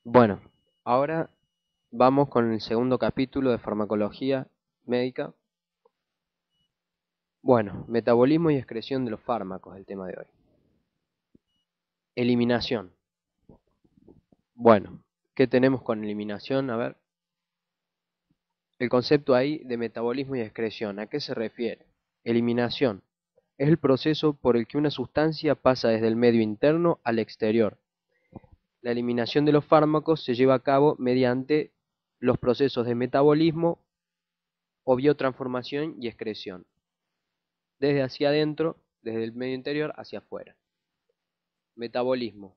Bueno, ahora vamos con el segundo capítulo de farmacología médica. Bueno, metabolismo y excreción de los fármacos, el tema de hoy. Eliminación. Bueno, ¿qué tenemos con eliminación? A ver, el concepto ahí de metabolismo y excreción, ¿a qué se refiere? Eliminación es el proceso por el que una sustancia pasa desde el medio interno al exterior. La eliminación de los fármacos se lleva a cabo mediante los procesos de metabolismo o biotransformación y excreción, desde hacia adentro, desde el medio interior hacia afuera. Metabolismo.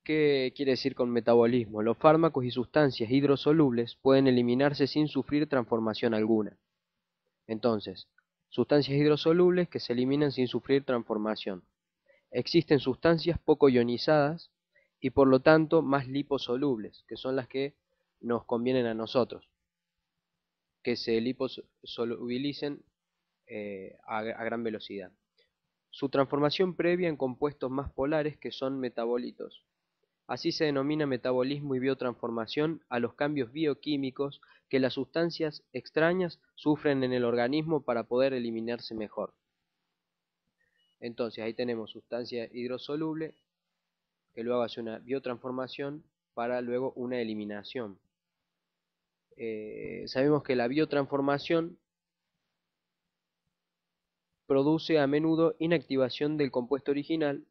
¿Qué quiere decir con metabolismo? Los fármacos y sustancias hidrosolubles pueden eliminarse sin sufrir transformación alguna. Entonces, sustancias hidrosolubles que se eliminan sin sufrir transformación. Existen sustancias poco ionizadas y por lo tanto más liposolubles, que son las que nos convienen a nosotros, que se liposolubilicen a gran velocidad. Su transformación previa en compuestos más polares que son metabolitos. Así se denomina metabolismo y biotransformación a los cambios bioquímicos que las sustancias extrañas sufren en el organismo para poder eliminarse mejor. Entonces ahí tenemos sustancia hidrosoluble que luego hace una biotransformación para luego una eliminación. Sabemos que la biotransformación produce a menudo inactivación del compuesto original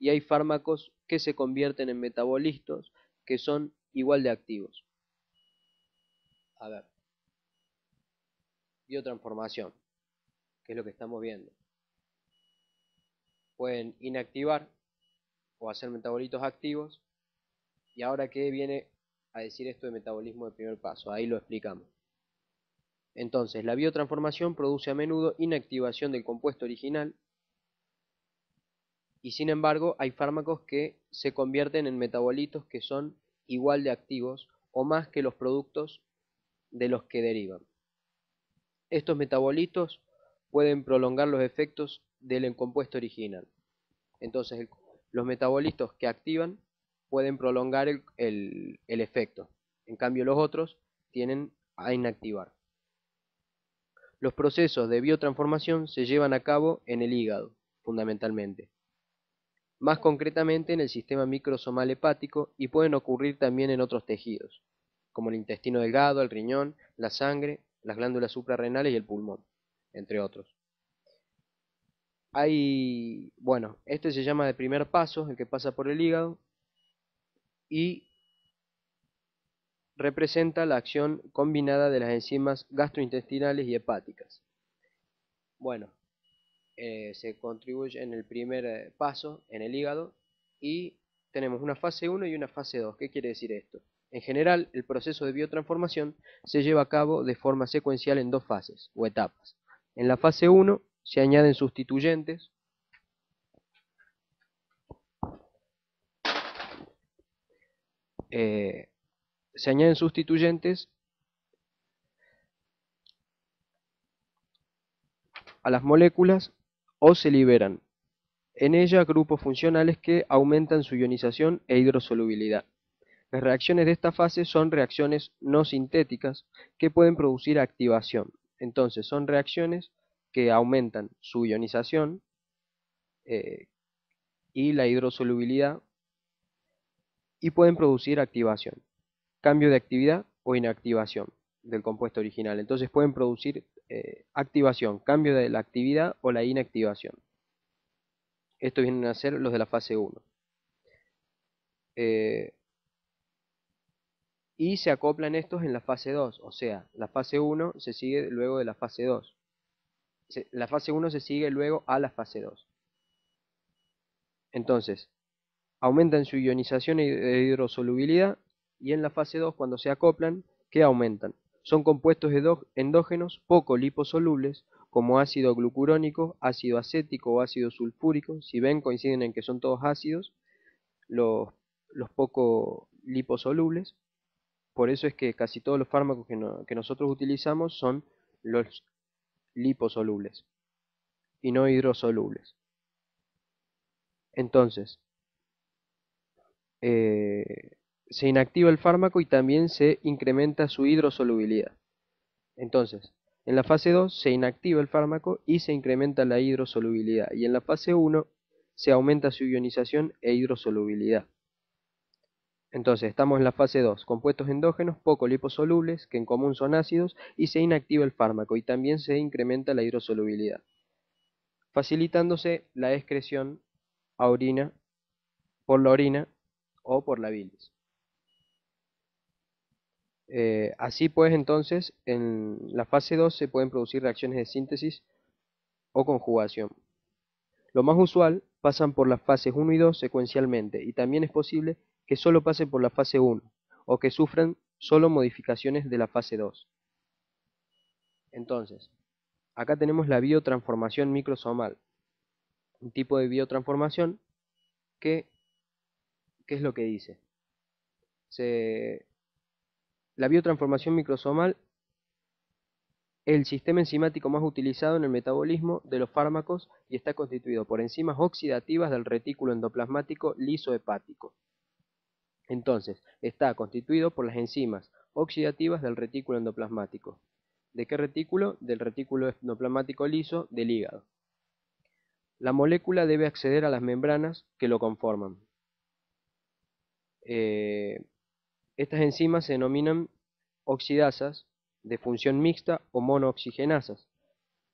y hay fármacos que se convierten en metabolitos que son igual de activos. A ver, biotransformación, que es lo que estamos viendo. Pueden inactivar o hacer metabolitos activos. Y ahora, ¿qué viene a decir esto de metabolismo de primer paso? Ahí lo explicamos. Entonces, la biotransformación produce a menudo inactivación del compuesto original y sin embargo hay fármacos que se convierten en metabolitos que son igual de activos o más que los productos de los que derivan. Estos metabolitos pueden prolongar los efectos del compuesto original. Entonces, los metabolitos que activan pueden prolongar el efecto. En cambio, los otros tienden a inactivar. Los procesos de biotransformación se llevan a cabo en el hígado, fundamentalmente. Más concretamente en el sistema microsomal hepático y pueden ocurrir también en otros tejidos, como el intestino delgado, el riñón, la sangre, las glándulas suprarrenales y el pulmón, entre otros. Bueno, este se llama de primer paso, el que pasa por el hígado, y representa la acción combinada de las enzimas gastrointestinales y hepáticas. Bueno, se contribuye en el primer paso, en el hígado, y tenemos una fase 1 y una fase 2. ¿Qué quiere decir esto? En general, el proceso de biotransformación se lleva a cabo de forma secuencial en dos fases o etapas. En la fase 1 se añaden sustituyentes eh, se añaden sustituyentes a las moléculas o se liberan en ella grupos funcionales que aumentan su ionización e hidrosolubilidad. Las reacciones de esta fase son reacciones no sintéticas que pueden producir activación. Entonces son reacciones que aumentan su ionización eh, y la hidrosolubilidad y pueden producir activación, cambio de actividad o inactivación del compuesto original. Entonces pueden producir activación, cambio de la actividad o la inactivación. Estos vienen a ser los de la fase 1. Y se acoplan estos en la fase 2, o sea, la fase 1 se sigue luego de la fase 2. La fase 1 se sigue luego a la fase 2. Entonces, aumentan su ionización e hidrosolubilidad y en la fase 2 cuando se acoplan, ¿qué aumentan? Son compuestos endógenos poco liposolubles como ácido glucurónico, ácido acético o ácido sulfúrico. Si ven, coinciden en que son todos ácidos, los, los poco liposolubles. Por eso es que casi todos los fármacos que nosotros utilizamos son los liposolubles y no hidrosolubles. Entonces, eh, se inactiva el fármaco y también se incrementa su hidrosolubilidad. Entonces, en la fase 2 se inactiva el fármaco y se incrementa la hidrosolubilidad. Y en la fase 1 se aumenta su ionización e hidrosolubilidad. Entonces, estamos en la fase 2, compuestos endógenos poco liposolubles, que en común son ácidos, y se inactiva el fármaco y también se incrementa la hidrosolubilidad, facilitándose la excreción a orina, por la orina o por la bilis. Así pues, entonces, en la fase 2 se pueden producir reacciones de síntesis o conjugación. Lo más usual, pasan por las fases 1 y 2 secuencialmente, y también es posible que solo pasen por la fase 1, o que sufran solo modificaciones de la fase 2. Entonces, acá tenemos la biotransformación microsomal, un tipo de biotransformación que, ¿qué es lo que dice? La biotransformación microsomal es el sistema enzimático más utilizado en el metabolismo de los fármacos y está constituido por enzimas oxidativas del retículo endoplasmático liso hepático. Entonces, está constituido por las enzimas oxidativas del retículo endoplasmático. ¿De qué retículo? Del retículo endoplasmático liso del hígado. La molécula debe acceder a las membranas que lo conforman. Estas enzimas se denominan oxidasas de función mixta o monooxigenasas.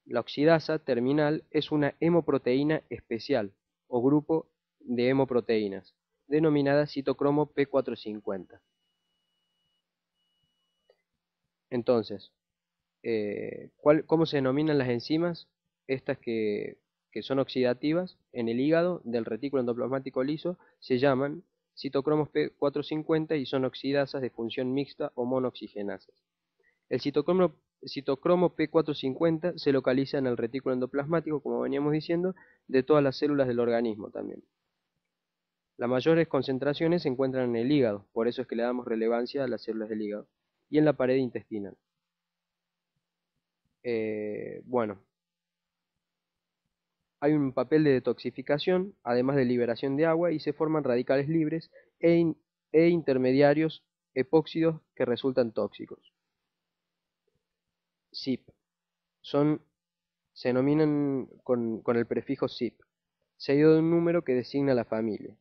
La oxidasa terminal es una hemoproteína especial o grupo de hemoproteínas, denominada citocromo P450. Entonces, ¿cómo se denominan las enzimas? Estas que son oxidativas en el hígado del retículo endoplasmático liso se llaman citocromos P450 y son oxidasas de función mixta o monooxigenasas. El citocromo P450 se localiza en el retículo endoplasmático, como veníamos diciendo, de todas las células del organismo también. Las mayores concentraciones se encuentran en el hígado, por eso es que le damos relevancia a las células del hígado, y en la pared intestinal. Bueno, hay un papel de detoxificación, además de liberación de agua, y se forman radicales libres e intermediarios epóxidos que resultan tóxicos. CYP. Se denominan con el prefijo CYP, seguido de un número que designa la familia.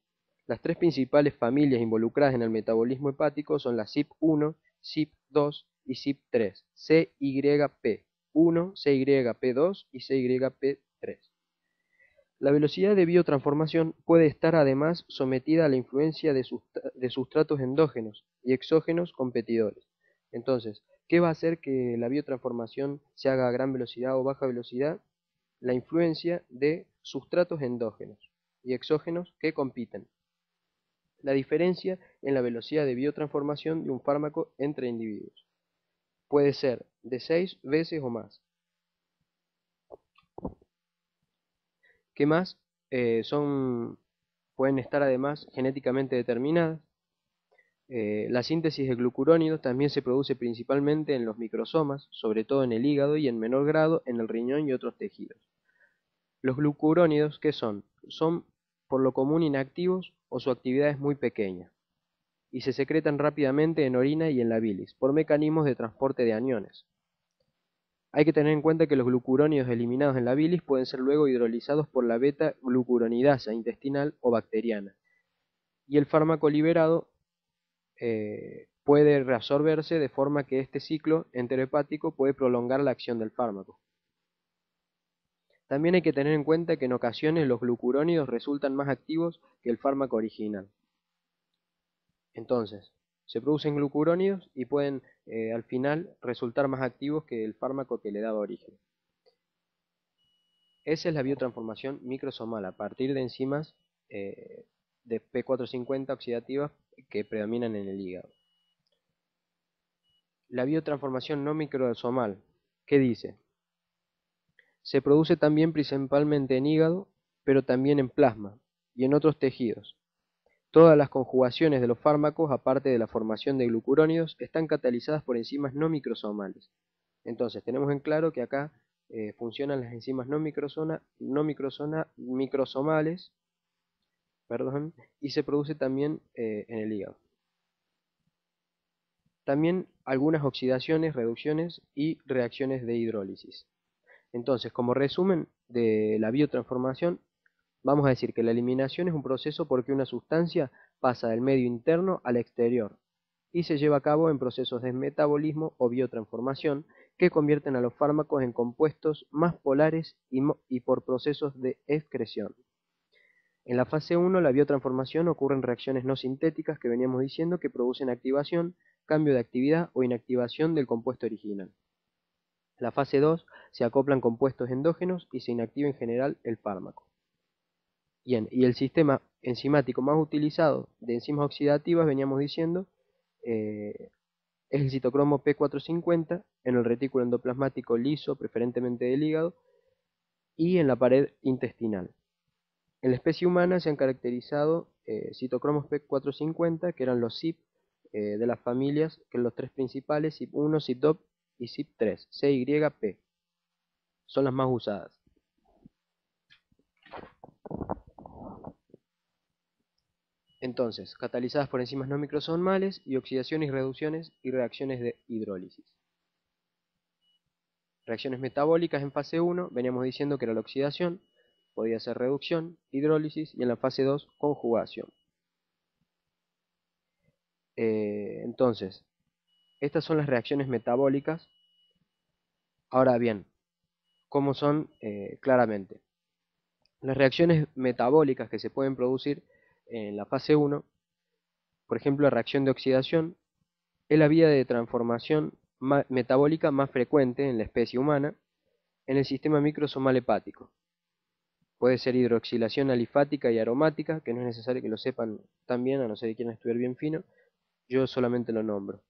Las tres principales familias involucradas en el metabolismo hepático son la CYP1, CYP2 y CYP3, CYP1, CYP2 y CYP3. La velocidad de biotransformación puede estar además sometida a la influencia de sustratos endógenos y exógenos competidores. Entonces, ¿qué va a hacer que la biotransformación se haga a gran velocidad o baja velocidad? La influencia de sustratos endógenos y exógenos que compiten. La diferencia en la velocidad de biotransformación de un fármaco entre individuos. Puede ser de 6 veces o más. ¿Qué más? Pueden estar además genéticamente determinadas. La síntesis de glucurónidos también se produce principalmente en los microsomas, sobre todo en el hígado y en menor grado en el riñón y otros tejidos. Los glucurónidos, ¿qué son? Son por lo común inactivos o su actividad es muy pequeña y se secretan rápidamente en orina y en la bilis por mecanismos de transporte de aniones. Hay que tener en cuenta que los glucurónidos eliminados en la bilis pueden ser luego hidrolizados por la beta-glucuronidasa intestinal o bacteriana, y el fármaco liberado puede reabsorberse de forma que este ciclo enterohepático puede prolongar la acción del fármaco. También hay que tener en cuenta que en ocasiones los glucurónidos resultan más activos que el fármaco original. Entonces, se producen glucurónidos y pueden al final resultar más activos que el fármaco que le daba origen. Esa es la biotransformación microsomal a partir de enzimas de P450 oxidativas que predominan en el hígado. La biotransformación no microsomal, ¿qué dice? Se produce también principalmente en hígado, pero también en plasma y en otros tejidos. Todas las conjugaciones de los fármacos, aparte de la formación de glucurónidos, están catalizadas por enzimas no microsomales. Entonces, tenemos en claro que acá funcionan las enzimas no microsomales perdón, y se produce también en el hígado. También algunas oxidaciones, reducciones y reacciones de hidrólisis. Entonces, como resumen de la biotransformación, vamos a decir que la eliminación es un proceso porque una sustancia pasa del medio interno al exterior y se lleva a cabo en procesos de metabolismo o biotransformación que convierten a los fármacos en compuestos más polares y por procesos de excreción. En la fase 1, la biotransformación ocurre en reacciones no sintéticas que veníamos diciendo que producen activación, cambio de actividad o inactivación del compuesto original. La fase 2, se acoplan compuestos endógenos y se inactiva en general el fármaco. Bien, y el sistema enzimático más utilizado de enzimas oxidativas, veníamos diciendo, es el citocromo P450 en el retículo endoplasmático liso, preferentemente del hígado, y en la pared intestinal. En la especie humana se han caracterizado citocromos P450, que eran los CYP de las familias, que son los tres principales, CYP1, CYP2 y CYP3, CYP. Son las más usadas. Entonces, catalizadas por enzimas no microsomales y oxidaciones y reducciones y reacciones de hidrólisis. Reacciones metabólicas en fase 1, veníamos diciendo que era la oxidación, podía ser reducción, hidrólisis y en la fase 2, conjugación. Entonces, estas son las reacciones metabólicas. Ahora bien, ¿cómo son claramente? Las reacciones metabólicas que se pueden producir en la fase 1, por ejemplo, la reacción de oxidación, es la vía de transformación metabólica más frecuente en la especie humana en el sistema microsomal hepático. Puede ser hidroxilación alifática y aromática, que no es necesario que lo sepan tan bien, a no ser que quieran estudiar bien fino, yo solamente lo nombro.